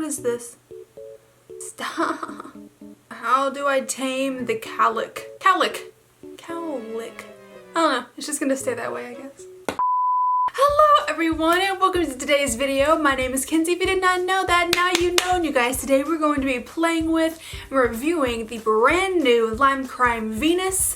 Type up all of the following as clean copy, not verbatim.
is this? Stop. How do I tame the cowlick? Cowlick. Cowlick. I don't know. It's just gonna stay that way, I guess. Hello everyone and welcome to today's video. My name is Kenzie. If you did not know that, now you know. And you guys, today we're going to be playing with and reviewing the brand new Lime Crime Venus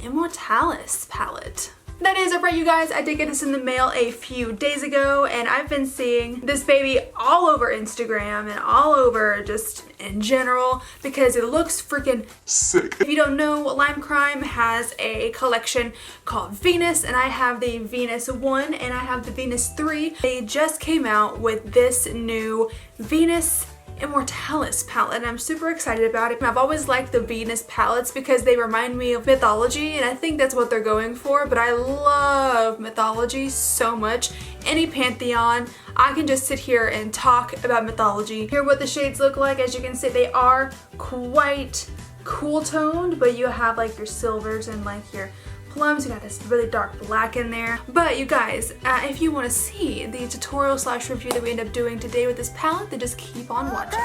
Immortalis palette. That is right, you guys. I did get this in the mail a few days ago and I've been seeing this baby all over Instagram and all over just in general because it looks freaking sick. If you don't know, Lime Crime has a collection called Venus, and I have the Venus 1 and I have the Venus 3. They just came out with this new Venus Immortalis palette and I'm super excited about it. I've always liked the Venus palettes because they remind me of mythology, and I think that's what they're going for, but I love mythology so much. Any pantheon, I can just sit here and talk about mythology. Here what the shades look like. As you can see, they are quite cool toned, but you have like your silvers and like your plums. You got this really dark black in there. But you guys, if you want to see the tutorial / review that we end up doing today with this palette, then just keep on watching.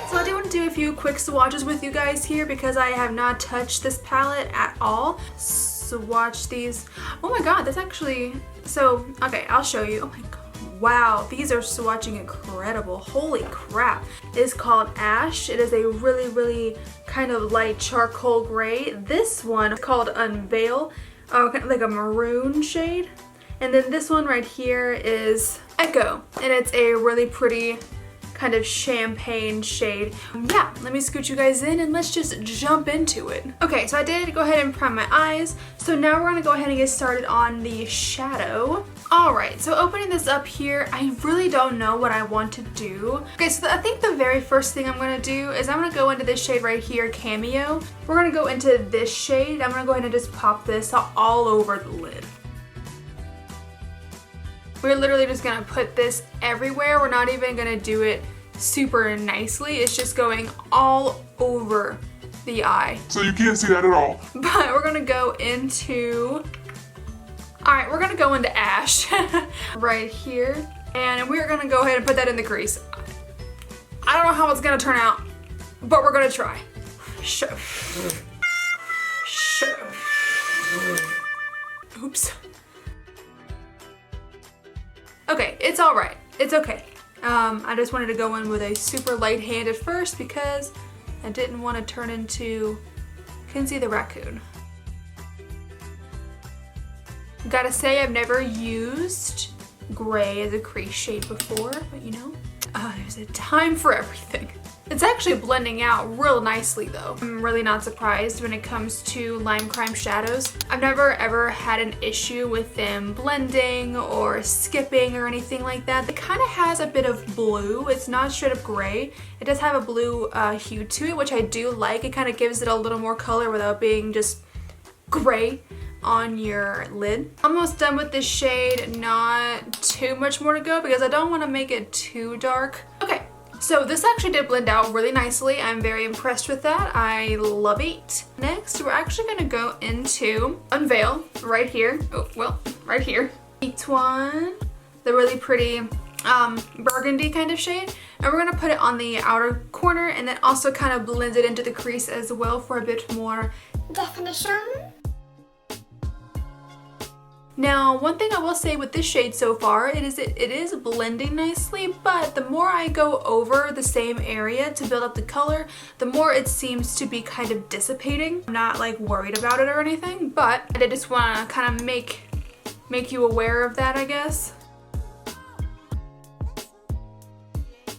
So I do want to do a few quick swatches with you guys here because I have not touched this palette at all. Swatch these. Oh my god, that's actually, so okay, I'll show you. Oh my god. Wow, these are swatching incredible. Holy crap. It is called Ash. It is a really kind of light charcoal gray. This one is called Unveil, kind of like a maroon shade. And then this one right here is Echo, and it's a really pretty kind of champagne shade. Yeah, let me scoot you guys in and let's just jump into it. Okay, so I did go ahead and prime my eyes. So now we're gonna go ahead and get started on the shadow. All right, so opening this up here, I really don't know what I want to do. Okay, so I think the very first thing I'm gonna do is I'm gonna go into this shade right here, Cameo. We're gonna go into this shade. I'm gonna go ahead and just pop this all over the lid. We're literally just gonna put this everywhere. We're not even gonna do it super nicely. It's just going all over the eye. So you can't see that at all. But we're gonna go into, all right, we're gonna go into Ash right here. And we're gonna go ahead and put that in the crease. I don't know how it's gonna turn out, but we're gonna try. Sure. Oops. Okay, it's all right. It's okay. I just wanted to go in with a super light hand at first because I didn't want to turn into Kenzie the raccoon. Gotta say, I've never used gray as a crease shade before, but you know, there's a time for everything. It's actually blending out real nicely though. I'm really not surprised when it comes to Lime Crime shadows. I've never ever had an issue with them blending or skipping or anything like that. It kind of has a bit of blue. It's not straight up gray. It does have a blue hue to it, which I do like. It kind of gives it a little more color without being just gray on your lid. Almost done with this shade. Not too much more to go because I don't want to make it too dark. Okay. So this actually did blend out really nicely. I'm very impressed with that. I love it. Next, we're actually gonna go into Unveil right here. Oh, well, right here. Each one, the really pretty burgundy kind of shade. And we're gonna put it on the outer corner and then also kind of blend it into the crease as well for a bit more definition. Now, one thing I will say with this shade so far, it is blending nicely, but the more I go over the same area to build up the color, the more it seems to be kind of dissipating. I'm not like worried about it or anything, but I did just want to kind of make you aware of that, I guess.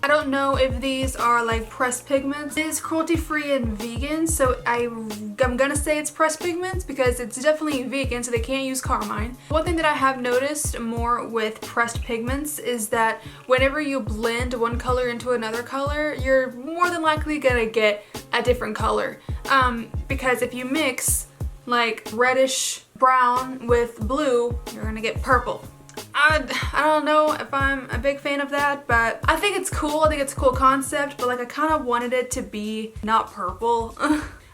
I don't know if these are like pressed pigments. It is cruelty free and vegan, so I'm gonna say it's pressed pigments because it's definitely vegan, so they can't use carmine. One thing that I have noticed more with pressed pigments is that whenever you blend one color into another color, you're more than likely gonna get a different color. Because if you mix like reddish brown with blue, you're gonna get purple. I don't know if I'm a big fan of that, but I think it's cool. I think it's a cool concept, but like I kind of wanted it to be not purple.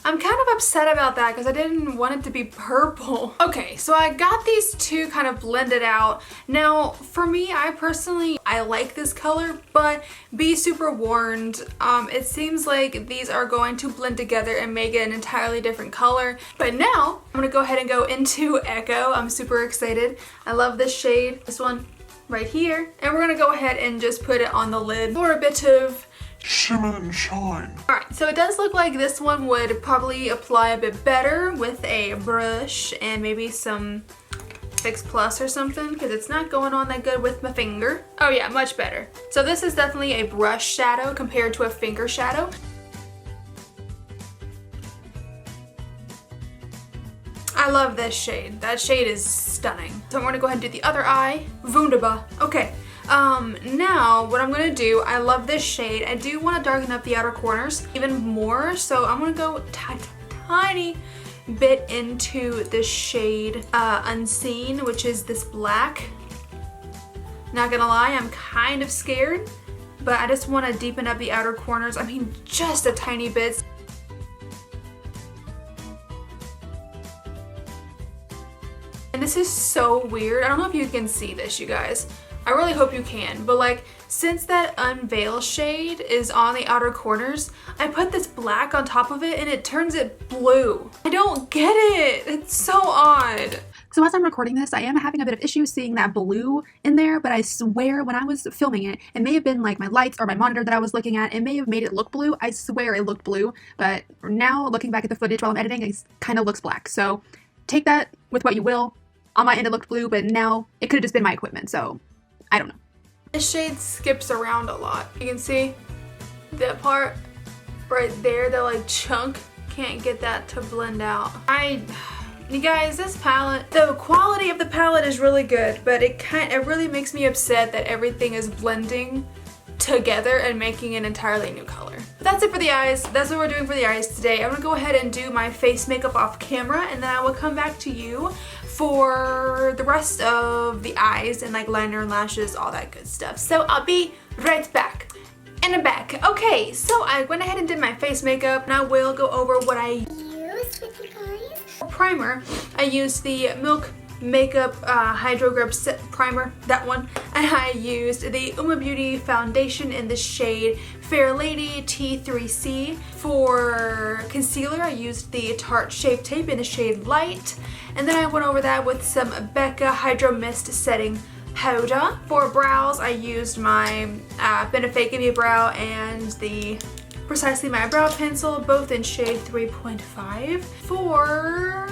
I'm kind of upset about that because I didn't want it to be purple. Okay, so I got these two kind of blended out. Now, for me, I like this color, but be super warned. It seems like these are going to blend together and make it an entirely different color. But now, I'm gonna go ahead and go into Echo. I'm super excited. I love this shade, this one right here. And we're gonna go ahead and just put it on the lid for a bit of shimmer and shine. Alright, so it does look like this one would probably apply a bit better with a brush and maybe some Fix Plus or something, because it's not going on that good with my finger. Oh yeah, much better. So this is definitely a brush shadow compared to a finger shadow. I love this shade. That shade is stunning. So I'm gonna go ahead and do the other eye. Wunderbar. Okay. Now what I'm gonna do, I love this shade. I do want to darken up the outer corners even more, so I'm gonna go tiny bit into this shade Unseen, which is this black. Not gonna lie, I'm kind of scared, but I just want to deepen up the outer corners. I mean, just a tiny bit. And this is so weird. I don't know if you can see this, you guys. I really hope you can, but like, since that Unveil shade is on the outer corners, I put this black on top of it and it turns it blue. I don't get it. It's so odd. So as I'm recording this, I am having a bit of issue seeing that blue in there, but I swear when I was filming it, it may have been like my lights or my monitor that I was looking at. It may have made it look blue. I swear it looked blue, but now looking back at the footage while I'm editing, it kind of looks black. So take that with what you will. On my end it looked blue, but now it could have just been my equipment, so I don't know. This shade skips around a lot. You can see that part right there, that like chunk. Can't get that to blend out. You guys, this palette, the quality of the palette is really good, but it really makes me upset that everything is blending together and making an entirely new color. But that's it for the eyes. That's what we're doing for the eyes today. I'm gonna go ahead and do my face makeup off camera, and then I will come back to you for the rest of the eyes and like liner and lashes, all that good stuff. So I'll be right back. And I'm back. Okay, so I went ahead and did my face makeup, and I will go over what I used with you guys. Primer, I used the Milk Makeup Hydro Grip Primer, that one. And I used the Uma Beauty foundation in the shade Fair Lady T3C. For concealer, I used the Tarte Shape Tape in the shade Light. And then I went over that with some Becca Hydro Mist Setting Powder. For brows, I used my Benefit Give Me Brow and the Precisely My Brow Pencil, both in shade 3.5. For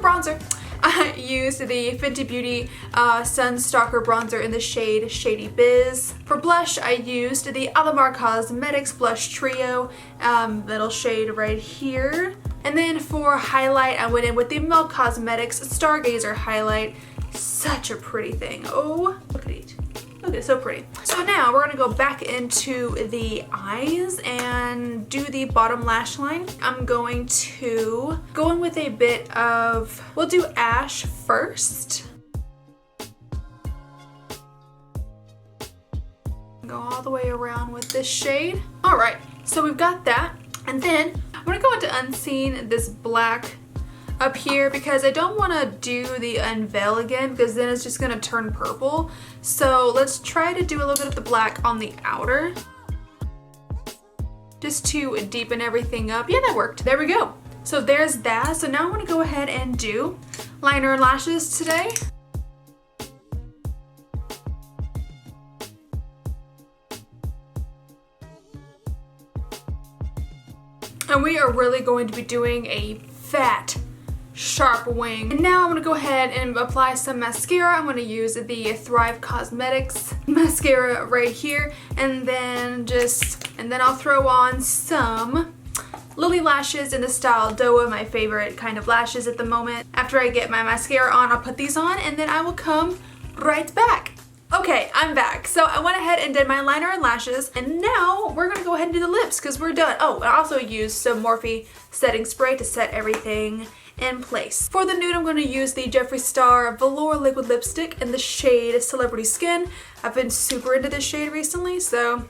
bronzer, I used the Fenty Beauty Sunstalker Bronzer in the shade Shady Biz. For blush, I used the Alamar Cosmetics Blush Trio, middle shade right here. And then for highlight, I went in with the Milk Cosmetics Stargazer Highlight. Such a pretty thing. Oh, look at it. Look, it's so pretty. So now we're gonna go back into the eyes and do the bottom lash line. I'm going to go in with a bit of, we'll do Ash first. Go all the way around with this shade. All right, so we've got that. And then I'm gonna go into Unseen, this black up here, because I don't want to do the Unveil again because then it's just going to turn purple. So let's try to do a little bit of the black on the outer, just to deepen everything up. Yeah, that worked. There we go. So there's that. So now I'm going to go ahead and do liner and lashes today. And we are really going to be doing a fat sharp wing. And now I'm gonna go ahead and apply some mascara. I'm gonna use the Thrive Cosmetics mascara right here, and then I'll throw on some Lily lashes in the style Doa, my favorite kind of lashes at the moment. After I get my mascara on, I'll put these on, and then I will come right back. Okay, I'm back. So I went ahead and did my liner and lashes, and now we're gonna go ahead and do the lips because we're done. Oh, I also used some Morphe setting spray to set everything in place. For the nude, I'm going to use the Jeffree Star Velour Liquid Lipstick in the shade Celebrity Skin. I've been super into this shade recently, so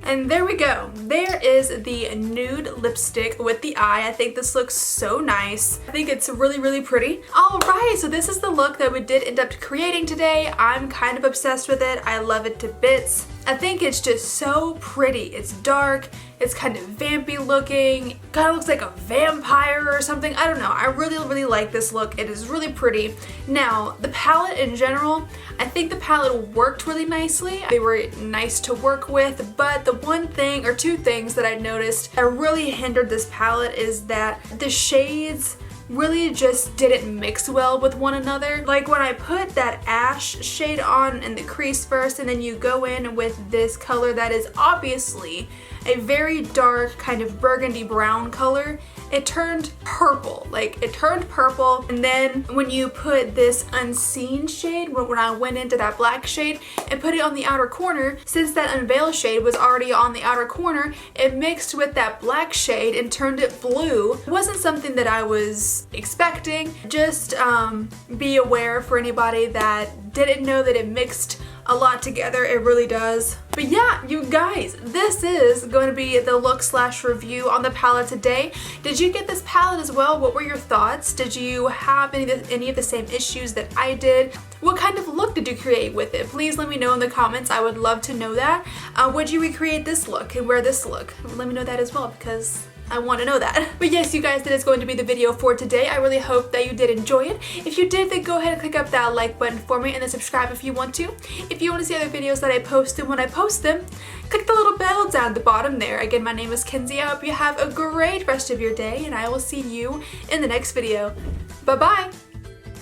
And there we go. There is the nude lipstick with the eye. I think this looks so nice. I think it's really, really pretty. All right, so this is the look that we did end up creating today. I'm kind of obsessed with it. I love it to bits. I think it's just so pretty. It's dark, it's kind of vampy looking, kind of looks like a vampire or something. I don't know. I really, really like this look. It is really pretty. Now, the palette in general, I think the palette worked really nicely. They were nice to work with, but the one thing or two things that I noticed that really hindered this palette is that the shades really just didn't mix well with one another. Like when I put that ash shade on in the crease first, and then you go in with this color that is obviously a very dark kind of burgundy brown color, it turned purple. Like it turned purple, and then when you put this unseen shade, when I went into that black shade and put it on the outer corner, since that unveil shade was already on the outer corner, it mixed with that black shade and turned it blue. It wasn't something that I was expecting. Just be aware for anybody that didn't know that it mixed a lot together. It really does. But yeah, you guys, this is going to be the look / review on the palette today. Did you get this palette as well? What were your thoughts? Did you have any of the same issues that I did? What kind of look did you create with it? Please let me know in the comments. I would love to know that. Would you recreate this look and wear this look? Let me know that as well, because I want to know that. But yes, you guys, that is going to be the video for today. I really hope that you did enjoy it. If you did, then go ahead and click up that like button for me and then subscribe if you want to. If you want to see other videos that I post, and when I post them, click the little bell down at the bottom there. Again, my name is Kenzie. I hope you have a great rest of your day, and I will see you in the next video. Bye-bye!